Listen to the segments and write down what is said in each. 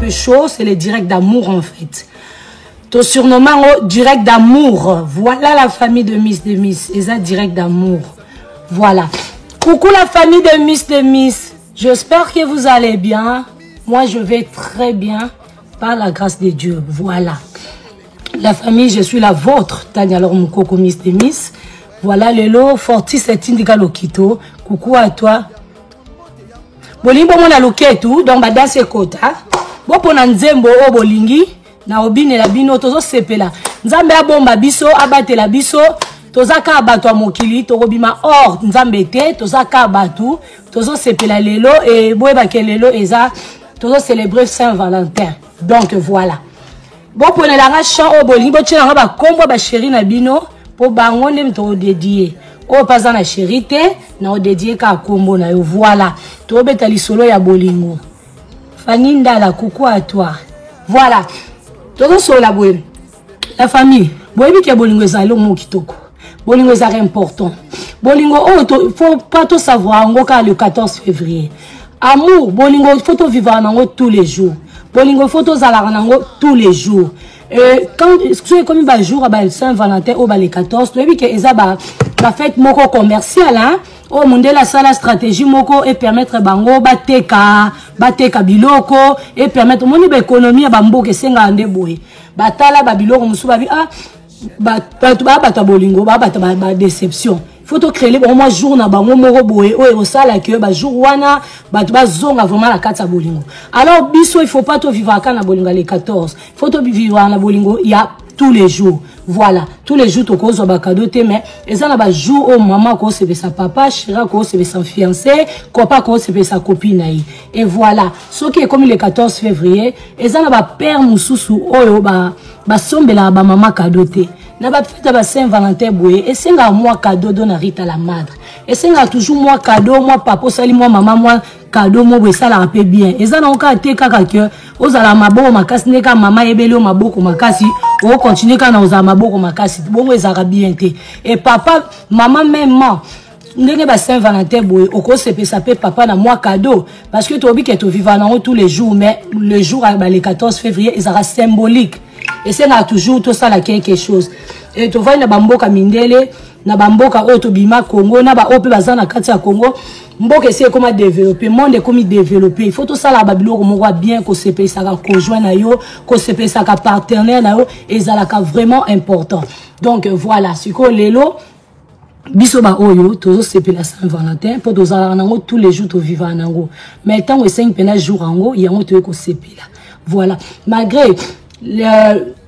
peu chaud, c'est le direct d'amour en fait. Ton surnommant direct d'amour. Voilà la famille de Miss Demis. Et ça, direct d'amour. Voilà. Coucou la famille de Miss Demis. J'espère que vous allez bien. Moi, je vais très bien. Par la grâce de Dieu. Voilà. La famille, je suis la vôtre. Tania alors mon coco Miss Demis. Voilà le lot. Fortis et Indica Lokito. Coucou à toi. Bolingo mon la loketu. Donc, dans ce côté. Bon, pour Nzembo, Bolingi. Na obine la bino tozo sepela nzambe abomba biso abate la biso tozaka abato a mokili tokobima or nzambe te tozaka abatu tozo sepela lelo et boyeba ke lelo eza tozo célébrer Saint-Valentin. Donc voilà. Bon pour la chant au bolingo tshela nga ba kombo ba chéri na bino po bango ndem to dédié o paza na chéri te na o dédié ka kombo na yo. Voilà. To beta lisolo ya bolingo. Faninda la coucou à toi. Voilà. La famille, boyebi ke bolingo ezali mo kitoko. Bolingo ezali important. Bolingo faut pas tout savoir ngoka le 14 février. Amour, bolingo faut to vivre nango tous les jours. Bolingo faut to zala nango tous les jours. Quand c'est comme ba jour ba Saint-Valentin ou ba le 14, boyebi ke eza ba fête moko commercial hein. Oh monde la sala stratégie moko et permettre bango bateka biloko et permettre moni ba économie ba mboke senga ande boye batala ba biloko musu ba bata bolingo ba déception faut to créer au moins jour na bango moko boye o sala que ba jour wana ba zonga vraiment la kata bolingo. Alors biso il faut pas to vivre à na bolingo les 14 faut to vivre na bolingo il y a tous les jours. Voilà, tous les jours, tu causes un cadeau, mais et ça, là, jour où maman cause sa papa, chéra cause sa fiancé, copain cause sa copine. Et voilà, ce qui est comme le 14 février, et ça, là, père moussousou, oh, bah, sombe là, bah, maman cadeau, n'a pas fait de Saint-Valentin boué, et c'est un mois cadeau donne à Rita la madre. Et c'est un toujours moi cadeau, moi papa, sali moi maman, moi cadeau, moi, ça la rappelle bien. Et ça, n'a encore été que, aux ala mabo, ma casse, n'est qu'à maman et bello, ma boko, ma casse, on continue quand on a ma boko, ma casse, bon, les arabiens. Et papa, maman, même moi, n'est pas Saint-Valentin, boué, au cause, c'est ça peut papa, na moi cadeau. Parce que tu as oublié que tu vis tous les jours, mais le jour, le 14 février, il sera symbolique. Et c'est là toujours tout ça, là, quelque chose. Et tu vois, na bamboka mindele, na bamboka otobima Congo, na ba ope bazana katia Congo, mboka c'est comment développer, monde comme développer. Il faut tout ça là, babilo comme on voit bien qu'on se paye ça, conjoint na yo, qu'on se paye ça, partenaire na yo, et ça là, vraiment important. Donc voilà, c'est quoi l'élo, biso ba oyo, toujours se paye la Saint-Valentin, pour tous nango tous les jours tu vivre nango. Mais tant que 5 pénage jours nango, il y a un truc qu'on se paye là. Voilà, malgré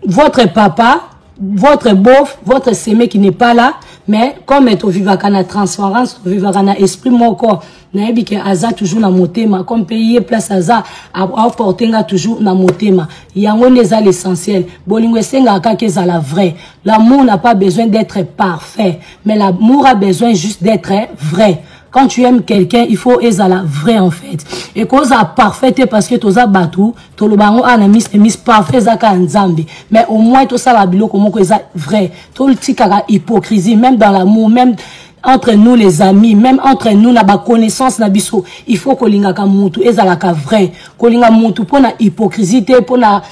votre papa, votre beauf, votre sémé qui n'est pas là, mais comme tu vivre à la transparence, tu vivre à l'esprit mon corps, n'aimez que Aza toujours na motema, comme payer place Aza, apporter toujours na motema. Il y a l'essentiel. Bolingo senga kake la vraie. L'amour n'a pas besoin d'être parfait, mais l'amour a besoin juste d'être vrai. Quand tu aimes quelqu'un, il faut être la vraie en fait. Et cause à parfaite parce que tu as battu, tu le bango a mis parfait zaka nzambe. Mais au moins tout ça la bilo comment que ça vrai. Tout le tika hypocrisie même dans l'amour, même entre nous les amis, même entre nous na ba connaissance na biso, il faut que linga ka mutu ezala ka vrai. Ko linga mutu pour na hypocrisie pour na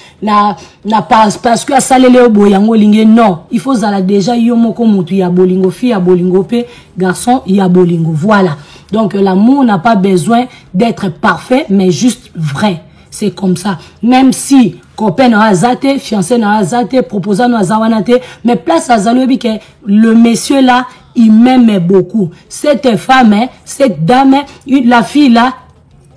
parce que asalele boyango linge non, il faut zala déjà yo moko mutu ya bolingo fi ya bolingo pe garçon ya bolingo. Voilà. Donc l'amour n'a pas besoin d'être parfait mais juste vrai. C'est comme ça. Même si copain n'a azate, fiancé n'a azate, proposant n'a zawanate, mais place à zalobi que le monsieur là il m'aimait beaucoup. Cette femme, cette dame, la fille là,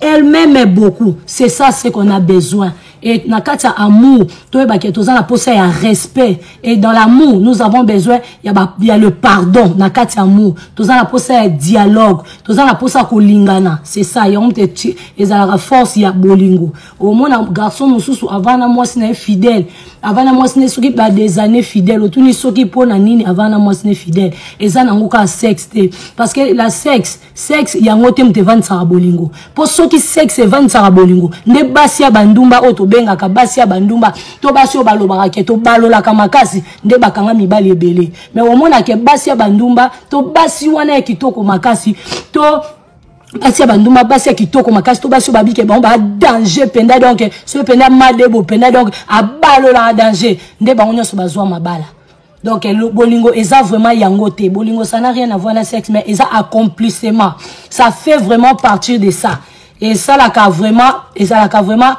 elle m'aimait beaucoup. C'est ça ce qu'on a besoin. Et dans le amour, tu as respect. Et dans l'amour, nous avons besoin, il y a le pardon. Dans le amour, tu as un dialogue. Tu as un lingana. C'est ça. Il y a la force, il y a bolingo. Au moins, un garçon, nous avant moi, c'est fidèle. Avant moi, c'est des années fidèles. Autour de ceux qui pour nini, avant moi, c'est fidèle. Et ça, n'a aucun sexe. Parce que la sexe, il y a un thème de 20 bolingo. Pour ceux qui sexe, 20 bolingo. Ne basia bandumba auto. Benga kabasi ya bandumba to basi obalobaka ke to balola kamakasi nde bakanga mibali ebele mais au moins ke basi ya bandumba to basi wana kitoko makasi to basi ya banduma basi ya kitoko makasi to basi babike ba danger penda donc ce penda madebo penda donc abalo la danger nde ba onyo so bazwa mabala donc le bolingo eza vraiment yango te bolingo ça n'a rien à voir avec le sexe mais eza accomplissement ça fait vraiment partir de ça et ça la ka vraiment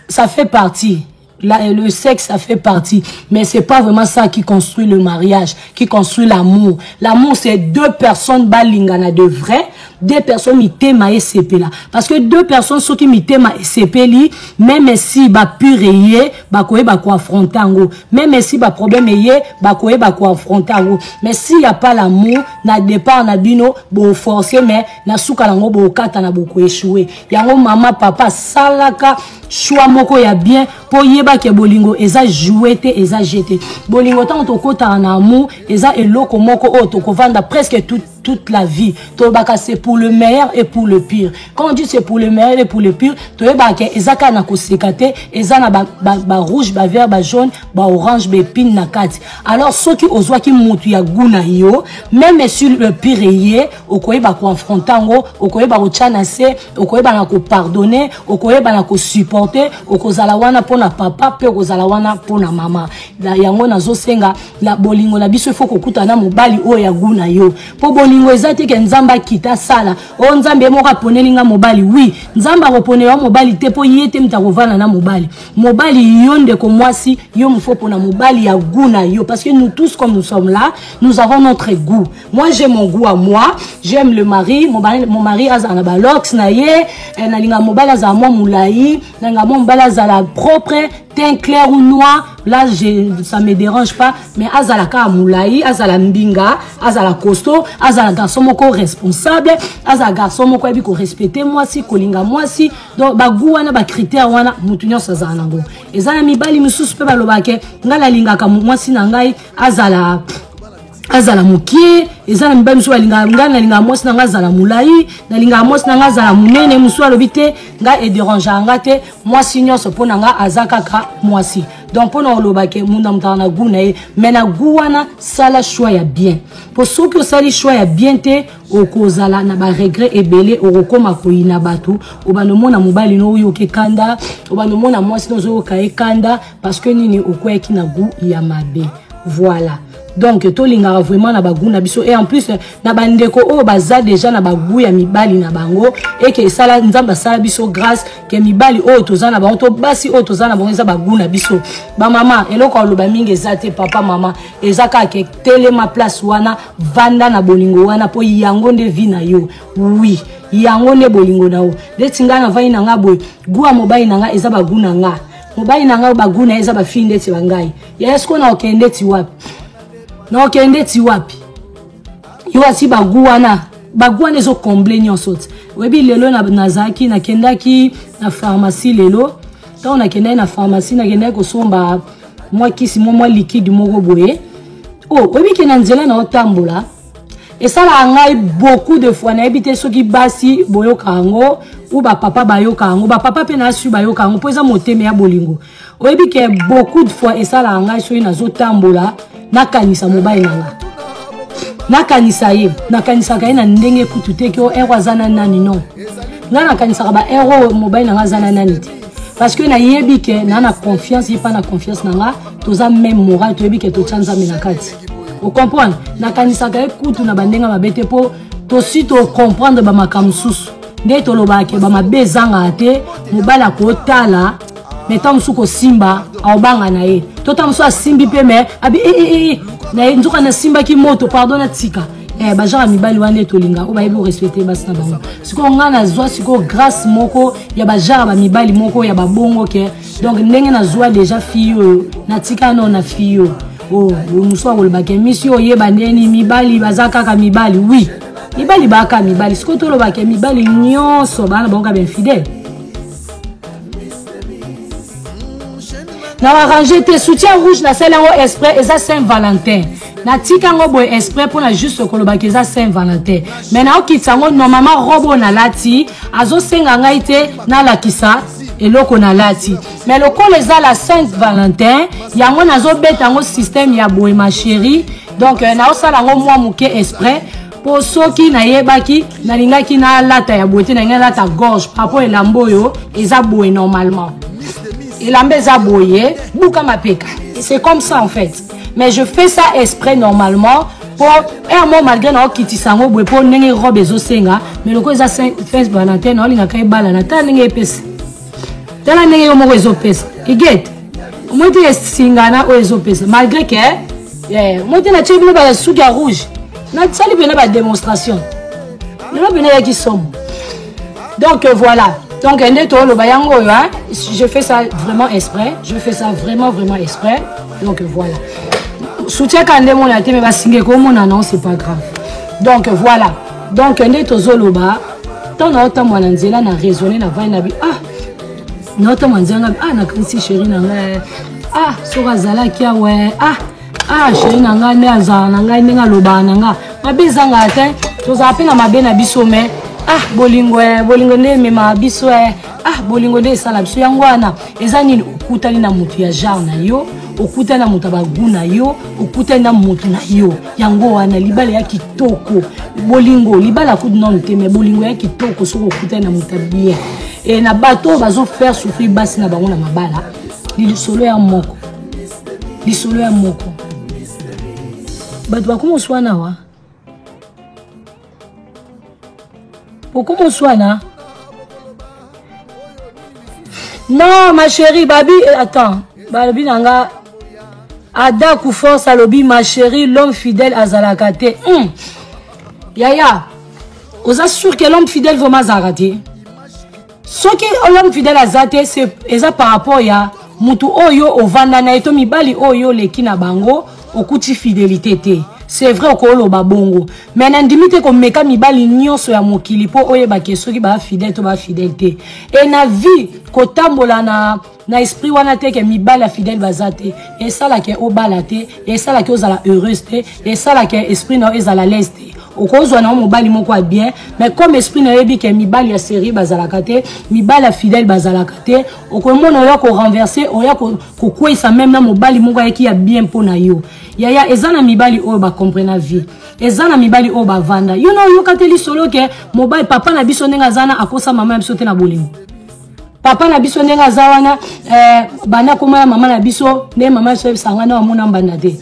ça fait partie. Le sexe, ça fait partie. Mais c'est pas vraiment ça qui construit le mariage, qui construit l'amour. L'amour, c'est deux personnes balingana de vrai, deux personnes mitema et CP là. Parce que deux personnes sont qui mitema et CP li, même si ba pureye, ba koye ba ko affronter ngo. Même si ba problème yé, ba koye ba ko affronter ngo. Mais s'il y a pas l'amour, na départ na bino, bo forcer mais na souka lango bo kata na bo ko échouer. Yango maman papa salaka choix moko ya bien pour yeba ke bolingo eza joué te eza jeté bolingo tant to kota na amour eza eloko moko o to ko vanda presque toute la vie to baka c'est pour le meilleur et pour le pire quand on dit c'est pour le meilleur et pour le pire to yeba ke eza ka na ko sekate eza na ba rouge ba vert ba jaune ba orange ba pin na kati alors ceux qui ozwa ki mutu ya guna yo même sur le pire yé okoyeba ko affronter ngo okoyeba ko chanase okoyeba na ko pardonner okoyeba na ko supporter okozala wana pona papa pe okozala wana pona mama la yango nazo senga la bolingo na biso faut kokuta na mobali o ya guna yo po bolingo ezate ke nzamba kita sala o nzambe mo raponelinga mobali oui nzamba roponela mobali te po yete mtakovana na mobali yo ndeko mwasi yo mfo pona mobali ya guna yo parce que nous tous comme nous sommes là nous avons notre goût moi j'ai mon goût à moi j'aime le mari mon mari azana balox na ye na linga mobali azana moi mulai na nga mobali azala propre teint clair ou noir là ça me dérange pas mais azala ka mulai azala mbinga azala costaud azala garçon moko responsable azala garçon moko ebi ko respecter moi si kolinga moi si donc ba goût wana ba critère wana mutunyo azala nango ezala mibali misusu pe balobake ngala linga ka moi si na ngai azala mukie ezala mibali musu balinga ngana linga mwasi na ngazala mulai na linga mwasi na ngazala munene musu alobite nga e dérange anga te mwasi nyonso pona nga azakaka mwasi donc pona olobake munda mutana guna e mena guana sala choix ya bien pour ceux qui sali choix ya bien te okozala na ba regret ebele okoma koina batu obanomona mobali no uyo ke kanda obanomona mwasi no zo ka ekanda parce que nini okweki na gu ya mabe voilà. Donc to lingara vraiment na bagou na biso et en plus na bandeko o baza déjà na bagou ya mibali na bango et que sala nzamba sala biso grâce que mibali o toza na bango to basi o toza na bango za bagou na biso ba mama eloko loba mingi ezate papa mama ezaka ke telema place wana vanda na bolingo wana po yango nde vi na yo oui yango ne bolingo na o letinga na vai na ngabo gua mobali na nga eza bagou na nga mobali na nga bagou na eza ba finde ti bangai yesko na okende ti wapi na okende ti wapi yo asi baguana ezo combler nyonso ti webi lelo na nazaki na kendaki na pharmacie lelo ta on akenda na pharmacie na kenda ko somba moi kisi moi liquide moko boye oh webi ke na nzela na otambola et ça la ngai beaucoup de fois na ebité soki basi boyoka ngo ou ba papa bayoka ngo ba papa pe na su bayoka ngo po eza moteme ya bolingo webi ke beaucoup de fois et ça la ngai so ina zo tambola nakanisa mobali nanga nakanisa ye nakanisa ka ina ndenge kutu te ko erwazana nani non nga nakanisa ka ba ero mobali nanga zana nani te parce que na yebi ke na confiance y pas na confiance nanga toza même moral to yebi ke to chanza menakati vous comprenez nakanisa ka kutu na bandenga mabete po to si to comprendre ba makamsusu nde to lobake ba mabezanga te mobala ko tala mettons musuko simba aobanga na ye tota musu asimbi pe me abi na nzuka na simba ki moto pardon tika ba jara mibali wane to linga o ba yebi respecter basi na bango siko ngana zwa siko grâce moko ya ba jara ba mibali moko ya ba bongo ke donc ndenge na zwa déjà fille na tika no na fille oh musu akolba ke mission yeba ndeni mibali bazaka ka mibali oui mibali baka mibali siko to loba ke mibali nyonso bana bonga ben fidèle. Na arranger tes soutien rouge na sel en exprès et ça Saint-Valentin. Na tika ngo boy exprès pour na juste koloba ke ça Saint-Valentin. Mais na okitsango normalement robo na lati azo senga ngaite na lakisa eloko na lati. Mais loko les a la Saint-Valentin, yango nazo beta ngo système ya boy ma chérie. Donc na osala ngo moi muke exprès pour soki na yebaki na lingaki na lata ya beauté na nga lata gorge papo elambo yo eza boye normalement elambe eza boye buka mapeka c'est comme ça en fait mais je fais ça exprès normalement pour un moment malgré na okiti sango boye pour ndenge robe ezosenga mais loko eza face banate na olinga kai bala na ta ndenge epesa tala ndenge yo moko ezopesa iget omoti esingana o ezopesa malgré que omoti na tshebile ba suki ya rouge na tsali bena ba démonstration na bena ya ki somme donc voilà donc ndeto lo bayango hein je fais ça vraiment exprès je fais ça vraiment exprès donc voilà soutien quand ndemo na te me ba singe ko mona non c'est pas grave donc voilà donc ndeto zoloba tant na autant mwana nzela na raisonner na vai na bi na autant mwanzanga na kanisi chérie na nga sora zala kia ouais chérie na nga ne azana na nga ndinga loba na nga mabezanga te toza pe na mabe na biso me bolingo nde mema biso bolingo nde esala biso yango wana eza nini okutani na mutu ya genre na yo okutani na mutu bagu na yo okutani na mutu na yo yango wana libala ya kitoko bolingo libala kudnon te me bolingo ya kitoko soko okutani na mutu bien et na bato bazo faire souffrir basi na bango na mabala lisolo ya moko bato bakoma swana wa pourquoi swana non ma chérie babi attends babi nanga ada ku force alobi ma chérie l'homme fidèle azalaka te yaya oza sûr que l'homme fidèle vraiment azalaka ce qui l'homme fidèle azate c'est eza par rapport ya mutu oyo ovanda na eto mibali oyo leki na bango okuti fidélité te c'est vrai okolo babongo mais na ndimite ko meka mibali nyonso ya mokili po oye ba keso ki ba fidèle to ba fidélité et na vie ko tambola na esprit wana te ke mibali ya fidèle bazate et ça la ke obala te et ça la ke ozala heureuse te et ça la ke esprit na ezala l'aise te okozwa na mobali moko a bien mais comme esprit na yebi ke mibali ya série bazalaka te mibali ya fidèle bazalaka te okomona oya ko renverser oya ko kwesa même na mobali moko ya ki ya bien pona yo yaya ezana mibali oyo ba comprendre vie ezana mibali oyo ba vanda you know yo kateli solo ke mobali papa na biso ndenga zana akosa mama ya biso te na bolingo papa na biso ndenga zawana bana koma mama na biso ne mama so sangana wa mona mbanda te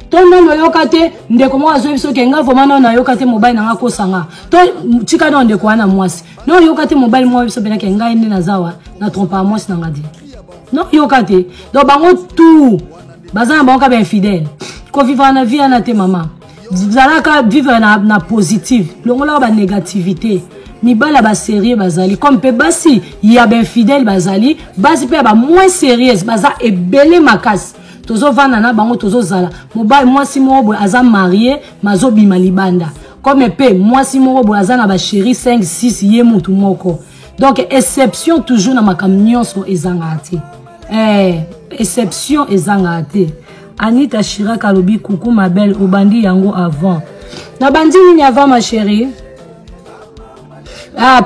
to nano yokate ndeko mwa zo biso ke nga voma na yokate mobile na ngako sanga to chika no ndeko wana mwasi no yokate mobile mwa biso bena ke nga inde na zawa na trompa mwasi na ngadi no yokate do bango tout bazana bango ka ben fidèle ko vivre na vie na te mama zalaka vivre na positive longola ba négativité mibala ba sérieux bazali comme pe basi ya ben fidèle bazali basi pe ba moins sérieuse baza ebele makasi tozo vana na bango tozo zala mobile mwasi moko aza marié mazo bima libanda comme pe mwasi moko aza na ba chéri 5 6 ye mutu moko donc exception toujours na makam nyonso ezangati exception ezangati Anita Chirac alobi coucou ma belle obandi yango avant na bandi ni avant ma chérie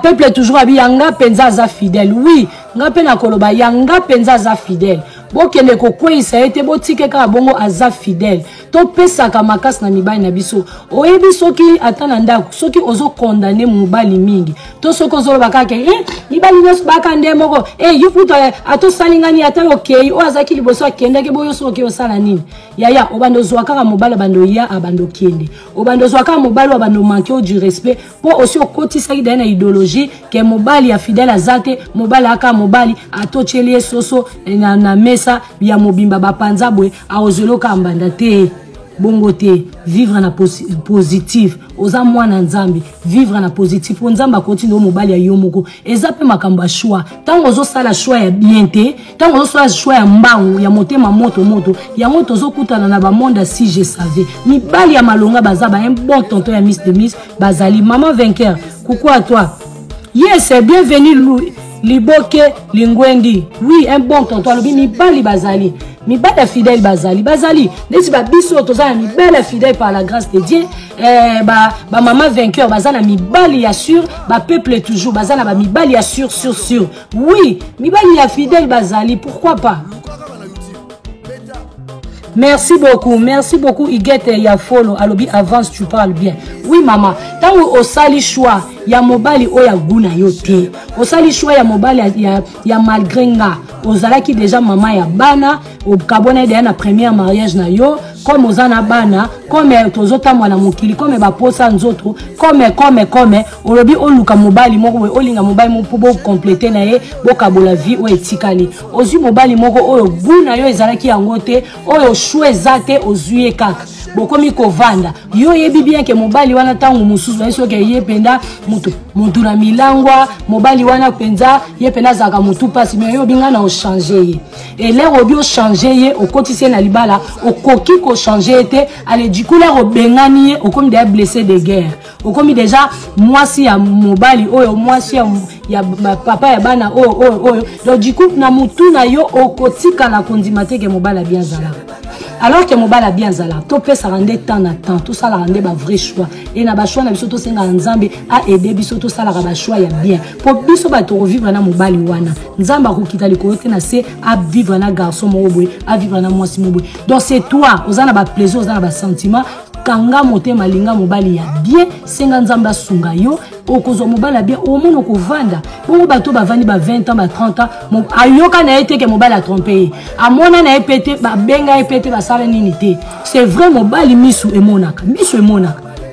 peuple toujours abi yanga penza za fidèle oui nga pe na koloba yanga penza za fidèle bokende ko kwisa ete botike ka bongo aza fidèle to pesa ka makasi na mibali na biso oyebi soki atana ndako soki ozo condamner mobali mingi to soko zo baka ke mibali nyos baka ndemoko yuputa ato salingani ata okay o azaki liboso akende ke boyo soki osala nini yaya obando zwaka ka mobali bando ya abando kende obando zwaka mobali abando manquer du respect po aussi okotisa ida na idéologie ke mobali ya fidèle azate mobali aka mobali atochelie soso na mesa ya mobimba bapanza bwe aozelo kambanda te bongo te vivre na positif oza mwana nzambi vivre na positif po nzamba continue mobali ya yomoko eza pe makambo ya choix tango ozo sala choix ya bien te tango ozo sala choix ya mbangu ya motema moto yango tozo kutana na ba monde si je savais mibali ya malonga bazaba un bon tonton ya Miss de Miss bazali maman vainqueur coucou à toi yes bienvenue Liboke Lingwendi oui un bon tonton alobi mibali bazali mibali fidèle bazali nesi ba biso tozana mibali fidèle par la grâce de Dieu ba maman vainqueur bazana mibali ya sûr ba peuple toujours bazana ba mibali ya sûr oui mibali ya fidèle bazali pourquoi pas Merci beaucoup. Iguette ya follow. Alobi avance, tu parles bien. Oui, maman. Tant au sali choix, ya mobali o ya guna yote. Au sali choix ya mobali ya malgré nga. Ozalaki déjà maman ya bana. Au kabona de na premier mariage na yo. Comme ozana bana. Comme tozota mwana mukili. Comme baposa nzoto. Comme. Olobi oluka mobali moko. Olinga mobali moko po compléter na ye. Boka bola vie o etikali. Ozu mobali moko oyo guna yo ezalaki yangote. Oyo choué zate ozuye kaka. Bokomi kovanda. Yo yebi bien ke mobali wana tangu mususu. Eso ke ye penda mutu na milangwa. Mobali wana penza. Ye penda zaka mutu pasi. Mais yo binga na o changer ye. Et l'air obi o changer ye. O kotise na libala. O koki ko changer te. Ale du coup l'air o bengani ye. O komi déjà blessé de guerre. O komi déjà mwasi ya mobali. Oyo mwasi ya papa ya bana. Oyo. Donc du coup na mutu na yo. O kotika na kondimate ke mobali a bien zala. Alors que mobile a bien zala, to peut ça rendre temps à temps, tout ça la rendre ba vrai choix. Et na ba choix na biso to senga nzambe a aider biso to ça la ba choix ya bien. Pour biso ba to vivre na mobile wana. Nzamba ko kita liko te na se a vivre na garçon mo boy, a vivre na mwasi mo boy. Donc c'est toi, ozana ba plaisir, ozana ba sentiment. Kanga motema linga mobali ya bien, senga nzamba sunga yo, okozo mobali ya bien, au moins oko vanda. Bon bato ba vandi ba 20 ans, ba 30 ans, ayoka na été que mobali a trompé. Amona na epete, ba benga epete ba sala ninité. C'est vrai mobali misu e monaka.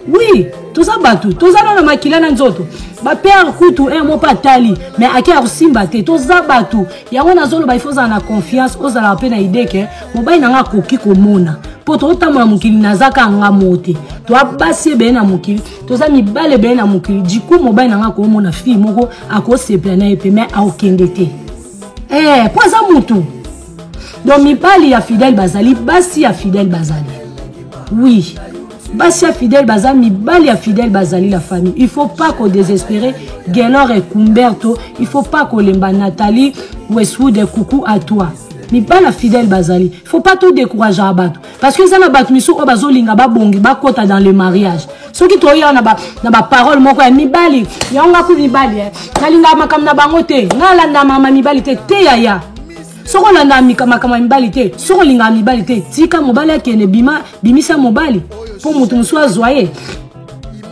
Oui, tout ça batou, tout ça na makila na nzoto. Ba père kutu e mo patali, mais akia simba te, tout ça batou. Ya wana zolo ba ifoza na confiance, ozala pe na idée que mobali na nga koki ko mona. Poto otamona mukili nazaka nga mote to abasi be na mukili to za mibale be na mukili diku mobali na nga ko mona fille moko akosepla na epe mais akendete poza mutu donc mibali ya fidèle bazali basi ya fidèle bazali oui basi ya fidèle bazali mibali ya fidèle bazali la famille il faut pas qu'on désespérer Gaylor et Kumberto il faut pas qu'on lemba Nathalie Westwood coucou à toi mibala fidèle bazali faut pas tout décourager à bato parce que ça na bato misu o bazolinga ba bongi ba kota dans le mariage ce qui toya na ba parole moko ya mibali yonga ku mibali nalinga makam na bango te ngala na mama mibali te yaya soko landa makama mibali te soko linga mibali te tika mobali akene bimisa mobali po mutu musu azoye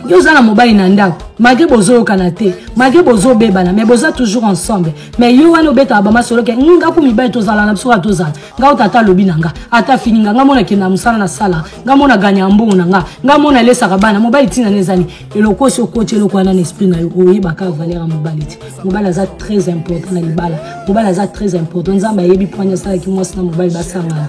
yo zana mobali na ndako malgré bozo kanate malgré bozo bebana mais boza toujours ensemble mais yo wana obeta ba masolo ke nga ku mibali tozala na biso tozala nga utata lobi nanga ata fininga nga mona kina musala na sala nga mona ganya mbungu nanga nga mona lesa kabana mobali tina nezani eloko so koche eloko wana na esprit na yo oyeba ka valeur mobali ti mobali aza très important na libala mobali aza très important nzamba yebi ponya sala ki mwasi na mobali basanga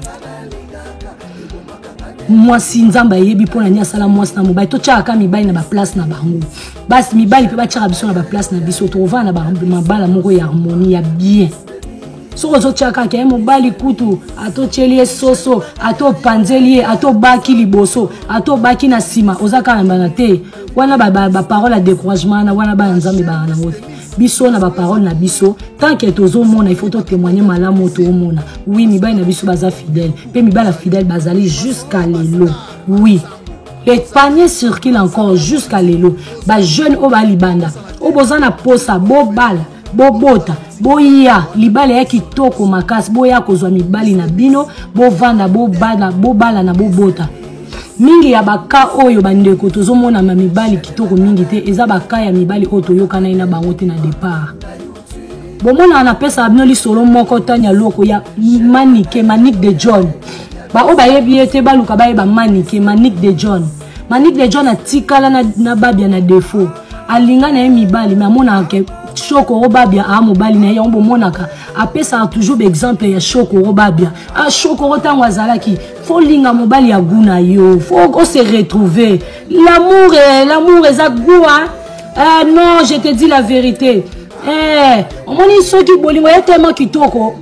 mwasi nzamba yebi pona nya sala mwasi na mobali to chaka mibali na ba place na bango basi mibali pe ba chaka biso na ba place na biso to va na ba mabala moko ya harmonie ya bien soko zo chaka ke mobali kutu ato chelie soso ato panzeli ato baki liboso ato baki na sima ozaka na bana te wana ba parole à découragement na wana ba nzambe ba na wote biso na ba parole na biso tant que tozo mona il faut to témoigner malamu to mona oui mibali na biso baza fidèle pe mibali fidèle bazali jusqu'à lelo oui les paniers circulent encore jusqu'à lelo ba jeune o ba libanda o bozana posa bo bala bo bota boya libala ya kitoko makasi boya kozwa mibali na bino bo vanda bo bala na bo bota mingi ya baka oyo bandeko tozomona ma mibali kitoko mingi te eza baka ya mibali oyo toyokana ina bango te na départ bomona na pesa bino lisolo moko tanya loko ya Manique de John ba o ba yebi ete baluka ba yeba Manique de John atikala na babia na défaut alinga na mibali mais amona ke Choko Robabia a mobali na yombo monaka apesa toujours exemple ya Choko Robabia a Choko Rotango azalaki faut linga mobali ya guna yo faut se retrouver l'amour est goût non je te dis la vérité omoni soki bolingo ya tellement kitoko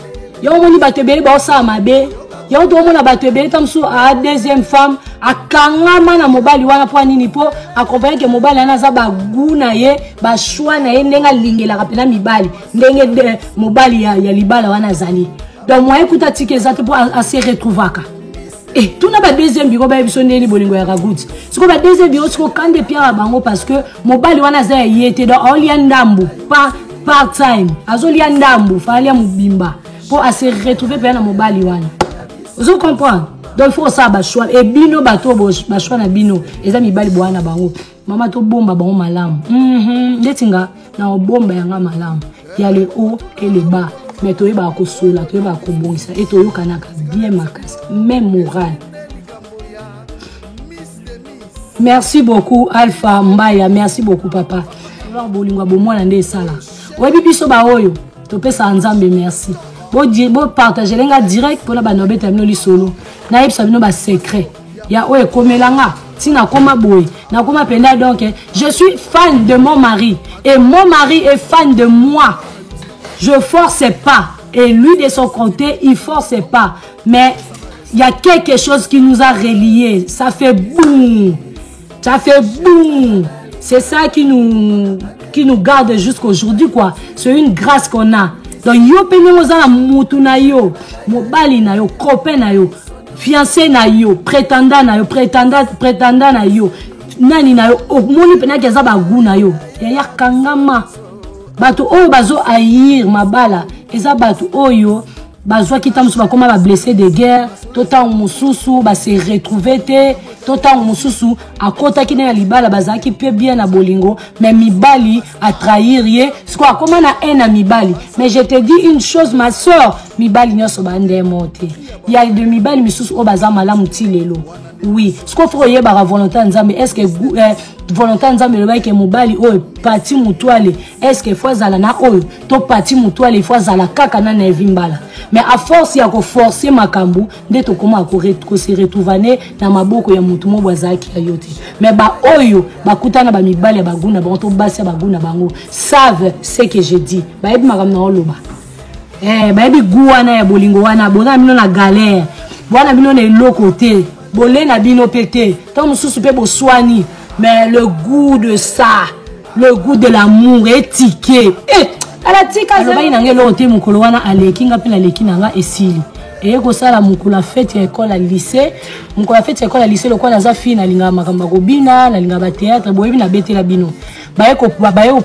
yo omoni batebeli ba osa mabe yo to omona batebeli tamsu a deuxième femme akangama na mobali wana po nini po akompagner ke mobali ana za ba guna ye ba choix na ye ndenga lingela kapena mibali ndenge mobali ya libala wana zali donc moi écoute tike zate po a se retrouvaka tout na ba deuxième biro ba biso ndeli bolingo ya raguti siko ba deuxième biro siko kande pia bango parce que mobali wana za yete donc olia ndambu part time azolia ndambu falia mubimba po a se retrouver pe na mobali wana vous comprenez. donc il faut ça ba choix et bino bato ba choix na bino eza mibali bwana bango mama to bomba bango malamu ndetinga na bomba yanga malamu ya le haut et le bas mais to yeba ko sola to yeba ko bongisa et to yokanaka bien makasi même moral. Merci beaucoup Alpha Mbaya, merci beaucoup papa. Bolingwa bomwana nde sala. Webi biso ba oyo to pesa nzambe merci. Bo partager lenga direct pour la banobe tamino li solo. Na yebisa bino ba secret. Ya oye komelanga tina koma boy. Na koma penda donc je suis fan de mon mari et mon mari est fan de moi. Je forçais pas et lui de son côté, il forçait pas, mais il y a quelque chose qui nous a reliés. Ça fait boum. Ça fait boum. C'est ça qui nous garde jusqu'aujourd'hui, quoi. C'est une grâce qu'on a. Donc, yo penyoza mutu na yo, mobali na yo, copain na yo, fiancé na yo, prétendant na yo, prétendant na yo, nani na yo, moni pena keza bagu na yo. Ya kangama. Bato oyo bazo ayir mabala, eza bato oyo bazwa kita musu bakoma ba blessé de guerre, tota mususu ba se retrouver te, tota mususu akota kine ya libala bazaki pe bien na bolingo, mais mibali a trahir ye, siko comment na un mibali. Mais je te dis une chose ma soeur, mibali nyoso bande monte. Il y a de mibali misusu o baza malamu ti lelo. Oui, ce qu'on faut yeba la volonté nzambe, est-ce que volonté nzambe le bail que mobali o parti mutuale, est-ce que fois zala na o to parti mutuale fois zala kaka na nevimbala. Mais à force ya ko forcer makambu, ndeto koma ko se retrouver na maboko ya mutu mo bwazaki ayote. Mais ba oyo bakutana ba mibali ba guna ba to basi ba guna bango savent ce que je dis. Ba ebi makam na oloba. Ba ebi guana ya bolingo wana bona mino na galère. Bona mino na lokote. Bolé na bino pété, tant mususu pe bo soigni, mais le goût de ça, le goût de l'amour est tiqué. Ala tika za ba inange lo te mukolo wana aleki nga pina leki nanga esili. Et ko sala mukula fête ya école à lycée, mukula fête ya école à lycée le kwa naza fina linga makamba ko bina, na linga ba théâtre boyebi na betela bino. Baye ko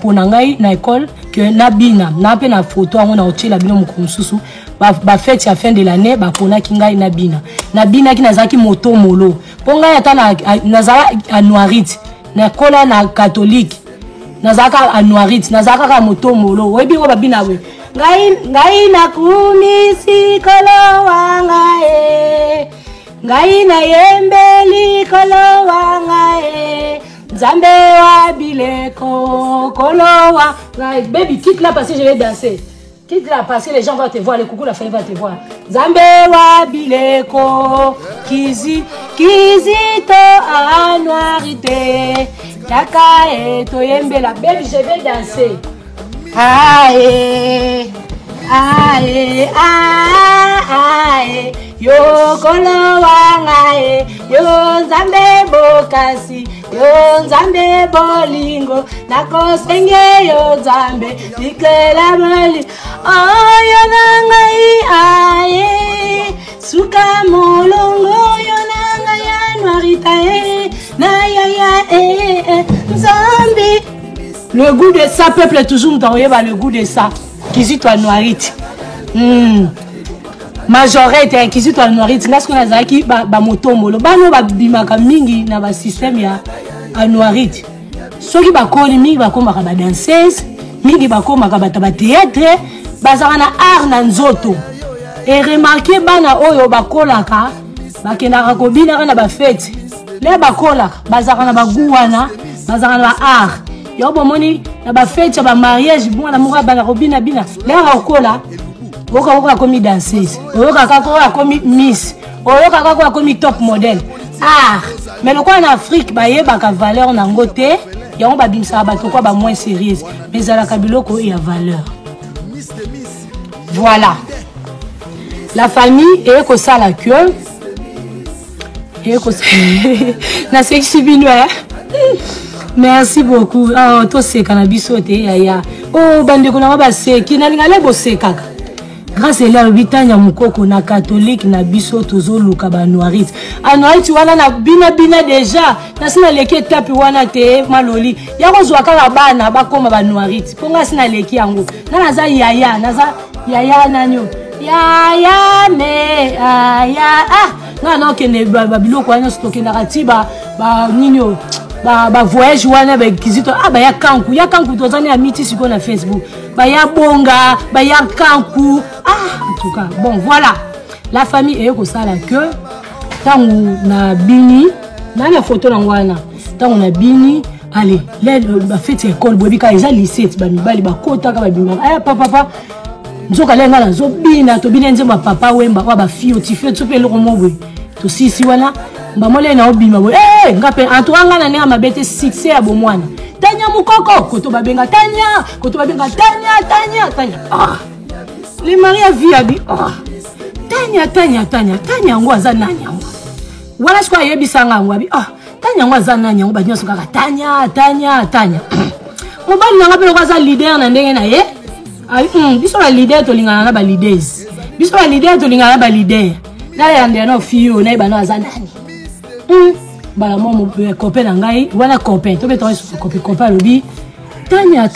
pona ngai na école que na bina, na pe na photo ngo na otela bino mukususu. Ba fête ya fin de l'année ba pona kingai na bina ki nazaki moto molo ponga ya tana nazala anuarit na kola na catholique nazaka anuarit nazaka ka moto molo webi ko ba bina we ngai na kumisi kolo wanga ngai na yembeli kolo wanga Nzambe wa bileko kolo wa baby quitte là parce que je vais danser. Quitte là parce que les gens vont te voir, les coucou la famille va te voir. Zambe wa bileko kizito anuarite taka to yembe la baby je vais danser. Ae ae ae yo kolo wangae yo Nzambe bokasi yo Nzambe bolingo nakosenge yo Nzambe dikela mali ayo nangai aye suka molongo yo nangai anuarita na ya Nzambe. Le goût de ça, peuple est toujours envoyé par le goût de ça. Kizito anuarite. Majorité kizito anuarite. Parce qu'on a zaki ba moto molo. Ba no ba bimaka mingi na ba système ya anuarite. Soki ba koli mingi ba koma ba danseuse, mingi ba koma ba théâtre, ba zana art na nzoto. Et remarquez bana oyo ba kolaka, ba kenaka ko bina na ba fête. Le ba kolaka, ba zana ba guwana, ba zana ba art. Yo bomoni na ba fête ba mariage bon na mura ba robina bina la okola oka komi danseuse oka kako komi miss oka kako komi top model mais le quoi en Afrique ba yeba ka valeur na ngote yango ba bimsa ba to quoi ba moins sérieuse mais ala kabiloko il y a valeur. Voilà la famille et ko ça la queue et ko na sexy binois. Merci beaucoup. Oh, to se cannabis ote ya. Oh, bande ko na ba se kinalinga le bo se kaka. Grâce à la bitanya mukoko na catholique na biso tozo luka ba noirite. Anoirite wana na bina déjà. Na sina leki tapi wana te maloli. Ya ko zwa kala bana ba koma ba noirite. Ponga sina leki yango. Na naza yaya nanyo. Yaya me aya nga na okende ba biloko wana stocké na katiba ba nino ba voyage wana ba kizito ba ya kanku tozani ya miti siko na Facebook ba ya bonga ba ya kanku en tout cas bon voilà la famille est comme ça là que tangu na bini na la photo na wana tangu na bini allez la fête école bobi ka eza lycée ba mibali ba kota ka ba bima papa nzoka lenga na zobina to bina nzemba papa wemba wa ba fio tifio tsope lo komobwe to sisi wana ba mole na obima bo ngape antoanga na nenga mabete succès ya bomwana tanya mukoko koto babenga tanya les maris vie abi tanya ngo aza nanya wala siko yebisanga ngo abi tanya ngo aza nanya ngo ba nyoso kaka tanya mobali nanga pe lokaza leader na ndenge na ye biso la leader to lingana na ba leaders biso la leader to lingana na ba leader na ya ndeno fio na ibana aza nani bala mo copain na ngai wana copain to beto so copain lobi tanya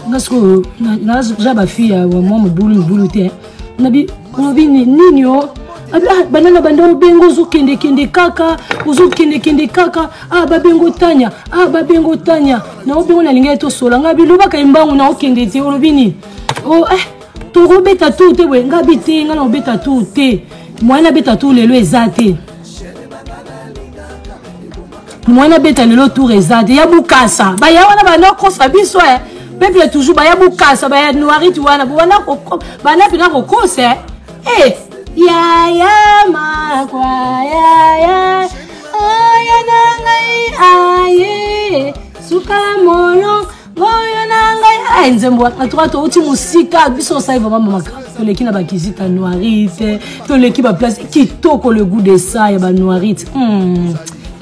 ngasko na jaba fia wa mo bulu te nabi lobi nini yo banana bando bengo zo kende kaka babengo tanya na obengo na linga to sola ngabi loba ka imbangu na okende te lobi ni to robeta tout te we ngabi te ngana obeta tout te mwana beta tout lelo ezate mwana beta lelo tour ezate ya bukasa ba ya wana bana kosa biso peuple toujours ba ya bukasa ba ya noiri tu wana bana pina ko kosa ya makwa ya nangai suka mono goyo nangai nzembo atwa to uti musika biso sai vraiment mama to leki na bakizita noirite to leki ba place kitoko le goût de ça ya ba noirite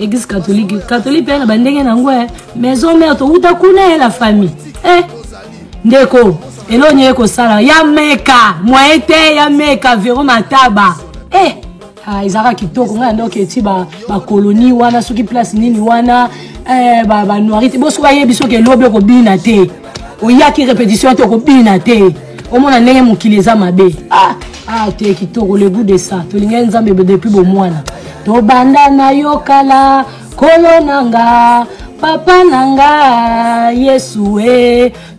église catholique pe na bandenge na ngwe maison mère to uta kuna la famille ndeko elonye ko sala ya meka moete ya meka vero mataba izaka kitoko nga ndo ke ti ba colonie wana soki place nini wana ba noirite boso ba yebiso ke lobe ko bina te oyaki répétition to ko bina te omona ndenge mokili eza mabe te kitoko le goût de ça to linga nzambe depuis bo mwana to banda na yokala kolonanga papa nanga Yesu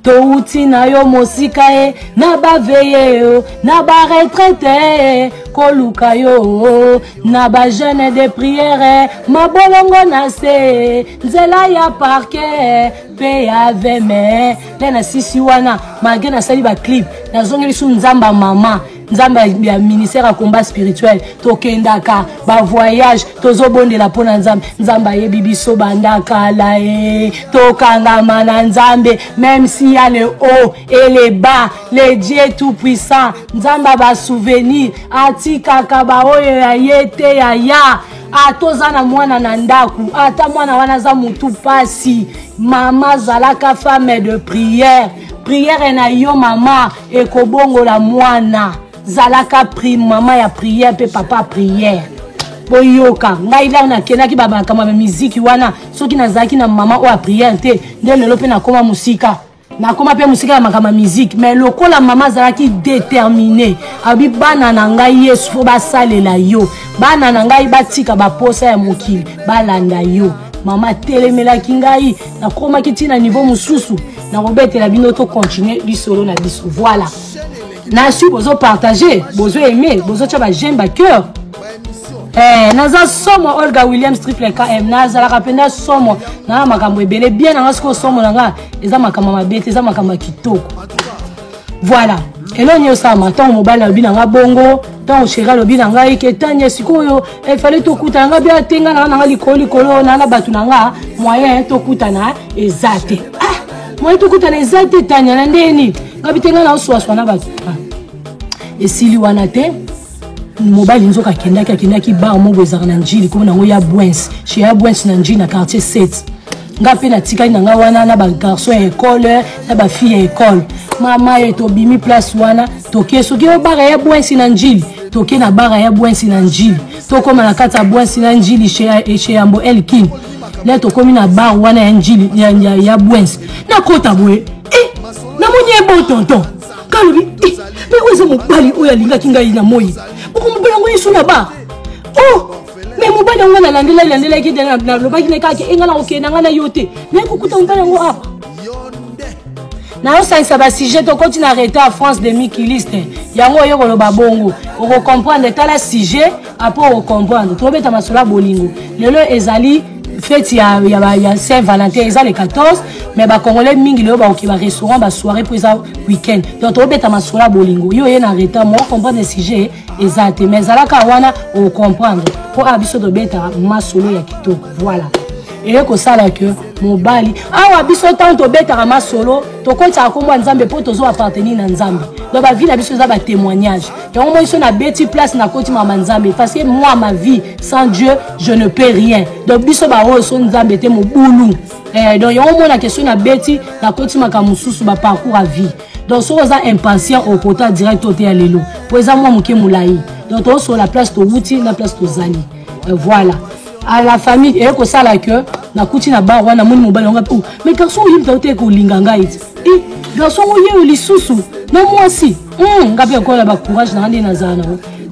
to uti na yo mosika na baveye na ba retraite koluka yo na ba jeune de prière mabolongo na se nzela ya parquet pe aveme na sisi wana malgré na sali ba clip na zongeli su nzamba mama nzamba ya ministère à combat spirituel tokendaka ba voyage tozobondela pona nzamba yebi biso bandaka la tokangama na nzambe même si y a le haut et le bas le Dieu tout puissant nzamba ba souvenir atikaka ba oyo ya yete ya atozana mwana na ndaku ata mwana wana za mutu pasi mama zalaka femme de prière na yo mama ekobongola mwana zalaka mama ya prière pe papa prière boyoka ngai la na kenaki baba kama musique wana soki nazaki na mama o a prière te nde lelo pe na koma musika na koma pe musika na kama musique mais lokola mama zalaki déterminé abi bana na ngai Yesu fo basalela yo bana na ngai batika ba posa ya mokili balanda yo mama telemelaki ngai na koma kitina niveau mususu na robetela bino to continuer du solo na biso voilà na su bozo partager bozo aimer bozo tchaba j'aime ba cœur naza somo Olga Williams triple KM naza la kapenda somo na makambo ebele bien na ngasko somo nanga eza makambo mabete eza makambo kitoko voilà elonyo sama tant mobile lobi nanga bongo tant chéri lobi nanga iketanya sikoyo il fallait to kuta nga bia tenga nanga likolo na batu nanga moyen to kutana ezate moyen to kutana ezate tanya na ndeni ngabi tenga na oswa na batu esili wana te mobile nzoka kendaki ba mongo ezaka na njili comme nango ya Bwens chez ya Bwens na njili na quartier 7 nga pe na tikali na nga wana na ba garçon ya école na ba fille ya école mama to bimi place wana toke soki o bara ya Bwens na njili toke na bara ya Bwens na njili to koma na kata Bwens na njili chez Yambo Elkin là to komi na bar wana ya njili ya Bwens na kota boye na monye bon tonton kalobi mais où est mon bali où ya linga kinga ina moyi beaucoup mbela ngo yesu na ba Oh, mais mobali on na landela ki na lobaki ne kaki engana okena ngana yote. Mais kukuta mobali ngo apa. Na osanisa ba sujet to continue arrêter en France de mikiliste. Yango yo ko loba bongo. On comprendre tala sujet après on comprendre. To beta masola bolingo. Lelo ezali fête ya Saint-Valentin ezali le 14 mais ba congolais mingi lelo ba okiba restaurant ba soirée pour ça week-end. Donc to beta masola bolingo. Yo ye na arrêter moi comprendre sujet exact mais zala ka wana on comprendre. Pour abiso to beta masolo ya kitoko. Voilà. Et que ça là que mobali ah biso tant to beta ma solo to konta ko mwa nzambe po tozo appartenir na nzambe donc ba vie na biso za ba témoignage et on moi na beti place na koti mama nzambe parce que moi ma vie sans Dieu je ne peux rien donc biso ba o so nzambe te mobulu donc on moi na question na beti na koti maka mususu ba parcours à vie donc so za impatient au côté direct au te lelo pour ça moi muke mulai donc to sur la place to wuti na place to zali voilà à la famille et que ça là que na kuti na ba wana moni mobali nga oh mais garçon yim taute ko linganga it garçon yo lisusu na moi si ngapi ko la ba courage na ndi na zana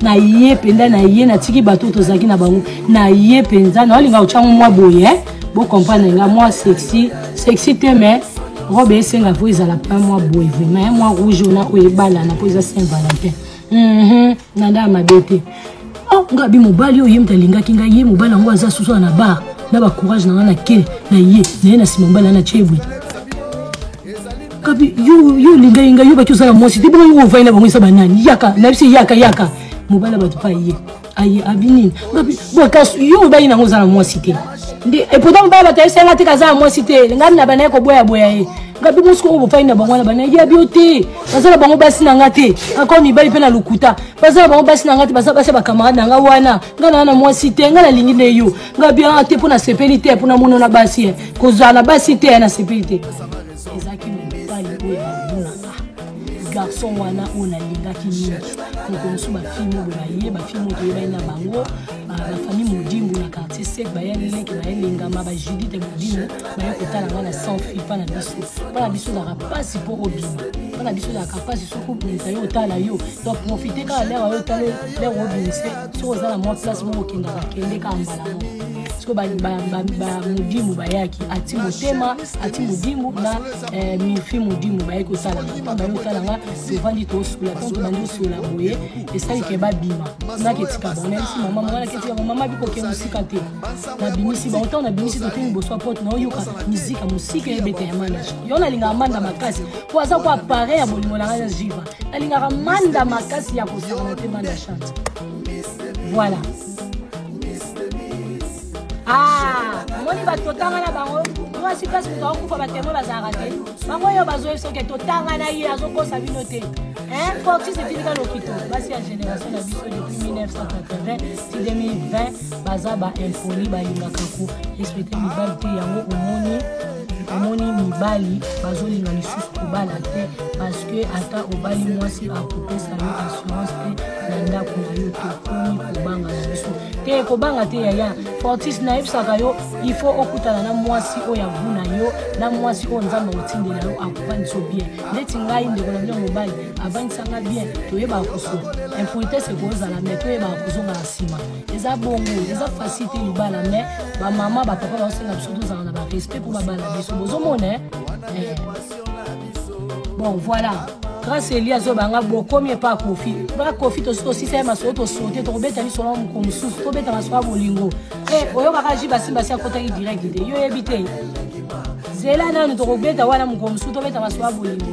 na ye penda na ye na tiki bato to zaki na bango na ye penza na linga uchangu moi boye bo comprendre nga moi sexy te mais robe esenga vo izala pa moi boye vraiment moi rouge na o ebala na po za Saint-Valentin na nda mabete ngabi mobali yo yem talinga kinga ye mobali ngo aza susu na bar na ba courage na ke na ye na sima mobali na chebwe ngabi yo linga inga yo ba kyusala mosi te bo yo vaina ba mwisa banani yaka na bisi yaka mobali ba tupa ye ayi abini ngabi bo kasu yo ba ina ngo zala mosi te ndi e pourtant ba ta senga te kaza mosi te ngani na bana ko boya ye ngabi musko ngo faina bangwana bana ya biote bazala bango basi na ngate ako mibali pe na lukuta bazala bango basi na ngate bazala basi ba camarade na nga wana ngana na moi cité ngana lingi ne yo ngabi te pona sepelité pona mono na basi ko zala basi te na sepelité ezaki mibali oyo na garçon wana ona lingaki ni ko nsuba film bo ba film to yeba na bango la famille Modimbo na quartier sec ba ya leki ba lingama ba Judith Modimbo ba ya kotala ngana sans fille pa na biso la rapasi pour obima pa na biso la capacité soko bonita yo tala yo donc profiter ka l'air yo tala l'air obinise so za la moi place mo kinga ka kende ka mbala mo siko ba Modimbo ba yaki ati motema ati Modimbo na mi fille Modimbo ba yako tala ba yo tala nga vandi to sula to bandi sula boye et ça ke ba bima na ke tika bon même si maman na ke tika maman biko ke musika te na bimisi ba autant na bimisi to tingi boso porte na yoka musika ebete ya manage yo na linga manda makasi po aza ko apparaît ya bolimo na nga jiva na linga manda makasi ya ko sala te manda chante voilà moni ba totanga na bango moi si place ko ko ba temo ba zarate bango yo bazo so ke totanga na ye azo ko sa bino te Fortis c'est une lokito basi ya génération na biso depuis 1980 si 2020 baza ba impoli ba lingaka ko respecter mibali te yango omoni mibali bazo linga lisusu kobala te parce que ata obali mwasi akopesa yo assurance te na ndako na yo te komi kobanga na biso te kobanga te yaya Fortis na yebisaka yo il faut okutana na mwasi oyo avuna yo na mwasi oyo nzambe otindela yo akobandisa bien ndeti ngai ndeko na bino mobali abandisanga bien toyeba koso impunité c'est kozala mais toyeba kozonga na nsima eza bongo eza facilité libala mais bamama bapapa baosenga biso tozala na barespect mpo babala biso bozomona bon voilà grâce Elia zobanga bokomi pa kofi ba kofi to si c'est ma soto sote to beta ni solo mu komsusu to beta maswa bolingo oyo baka jiba simba sia kota direct de yo ebite zela na to beta wana mu komsusu to beta maswa bolingo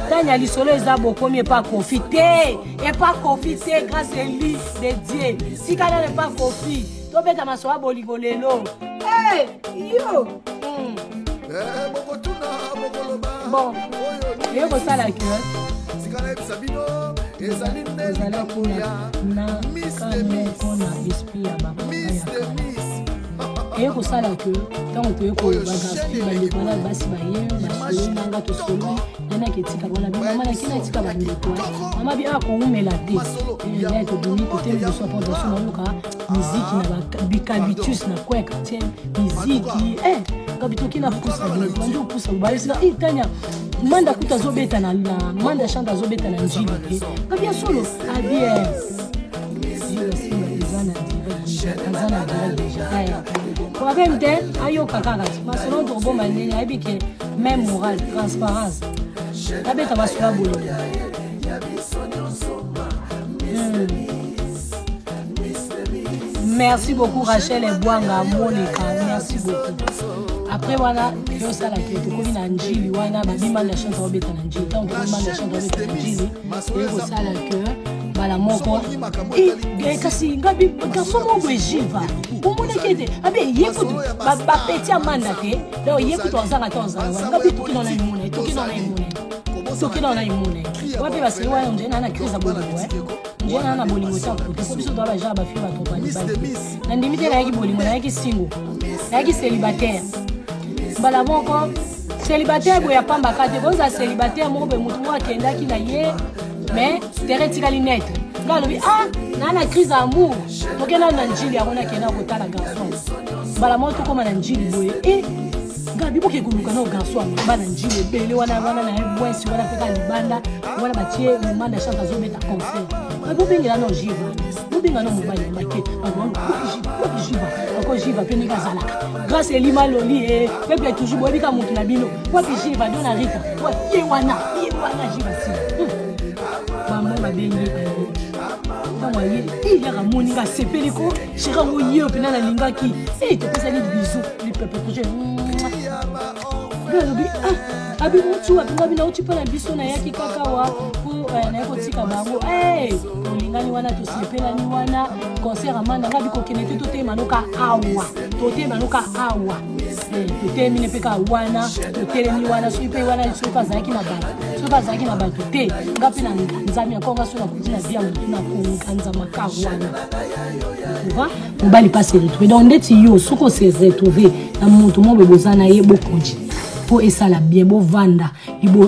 tanya li solo eza bokomi pa kofi te et pas kofi te grâce Elia de Dieu si kana ne pas kofi to beta maswa bolingo lelo yo bon et au ça la queue et au ça la queue tant que ko bagafi ba le bana basi ba ye ba solo nanga to solo nana ke tika bona bi mama na kina tika ba ndeko mama bi ako umela te et to boni ko te le support de son loka musique na ba bikabitus na kwa quartier musique kabito kina kusa ndio kusa ubalisa tanya manda kuta zobeta na manda chanta zobeta na njili te kabia solo abie na déjà pour même temps ayo kaka ma selon to bon manene abi que même morale transparence abeta basura bolingo. Merci beaucoup Rachel et Bouanga Monica, merci beaucoup. Après voilà, je sais la que tu connais na njili wana babima na chante obeta na njili. Tant que babima na chante obeta na njili, et ko sala que bala moko. Et kasi ngabi garçon mo jiva. Pour mon ekete, abe yekutu ba petit amanda te. Donc yekutu ozanga tonza. Ngabi tuki na imune, tuki na imune. Tuki na imune. Wapi basi wana njena na crise bolingo njena na bolingo ta ko ko biso doit ba ja ba fi ba to ba ni ba. Na ndimite na yaki bolingo na yaki single. Na yaki célibataire. Bala moko célibataire boya pamba kate boza célibataire mo be mutu wa kenda ki na ye mais teretika linette ngalobi na crise amour tokena na njili akona kena ko tala garçon bala moko koma na njili boye ngabi boke kuluka na garçon ba na njili bele wana na bwesi wana peka libanda wana batie manda chanta zo beta concert abo bengela no jiva bobinga no mobile make abo jiva pene kazalaka grâce elima loli peuple toujours bobika mutu na bino wapi jiva dona rita ye wana jiva si maman babengi kama yeye ya ramoni nga sepeliko shira ngo yeo pena na lingaki to pesa ni bisou li peuple projet abi mutu apinga bina uti pana biso na yaki kaka wa na yako tika bango olingani wana to sepela ni wana concert amanda ngabi ko kenete to te manoka awa to te mine peka wana to tele ni wana so ipe wana so kazaki na bato te ngapi na nzami akonga so na kutina bia mutu na konganza makawana mobali pas se retrouver donc ndeti yo soko se retrouver na mutu mo bebozana ye bokonji po esala bien bo vanda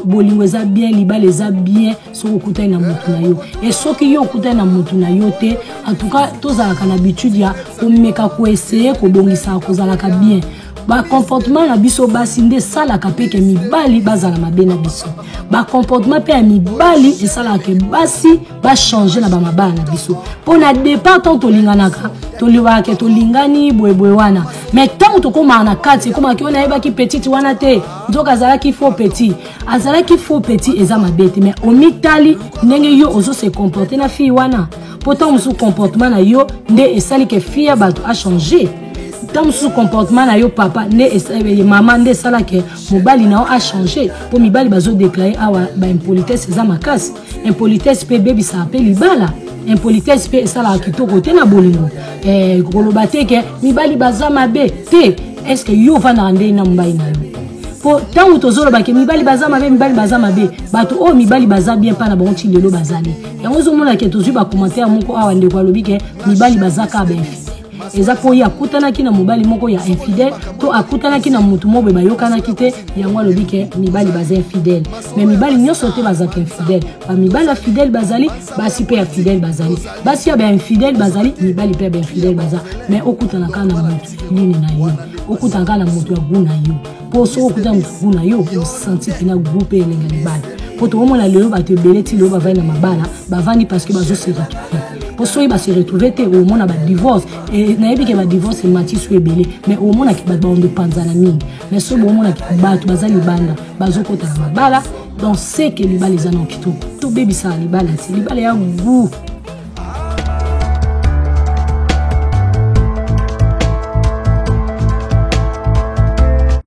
bolingo eza bien libala eza bien soko okutai na mutu na yo et soki yo okutai na mutu na yo te en tout cas tozalaka na habitude ya komeka koessaye kobongisa kozalaka bien ba comportement na biso basi nde salaka pe ke mibali bazala mabe na biso ba comportement pe ya mibali esalaka ke basi ba changer na ba mabala na biso pona départ tant tolinganaka toliwaka tolingani boyeboye wana mais tant to koma na kati koma ki ona yeba ki petite wana te nzoka azala ki faux petit eza mabe te mais omitali ndenge yo ozo se comporter na fille wana pourtant musu comportement na yo nde esali ke fille bato a changer tant sous comportement na yo papa ne maman nde sala ke mobali na a changé pour mibali bazo déclarer awa ba impolitesse za makasi impolitesse pe baby sa appelle libala impolitesse pe sala kitoko te na bolingo koloba te ke mibali baza mabe te est-ce que yo va na rande na mbai na yo po tant tozolo ba ke mibali baza mabe bato o mibali baza bien pa na bonti lelo bazali yango zo mona ke tozu ba commentaire moko awa ndeko alobi ke mibali baza ka ben eza po ya kutana kina mobali moko ya infidèle to akutana kina mutu mo beba yokana kite yango alobi ke mibali baza infidèle mais mibali nyonso te baza ke infidèle ba mibali fidèle bazali basi pe ya fidèle bazali basi ya ba infidèle bazali mibali pe ya infidèle baza mais okutana kana mutu nini na yo okutana kana mutu ya guna yo po so okutana mutu guna yo o senti kina groupe elenga libala po to mona lelo ba te beleti lo ba va na mabala ba vani parce que bazo se retrouver pour ça il va se retrouver au monde à divorce et n'aime que va divorce et Mathieu soit belé mais au monde qui va de panzana mine mais ce bon monde qui va tout bazali banda bazo kota mabala donc c'est que libala les anon qui tout baby ça libala c'est libala ya goût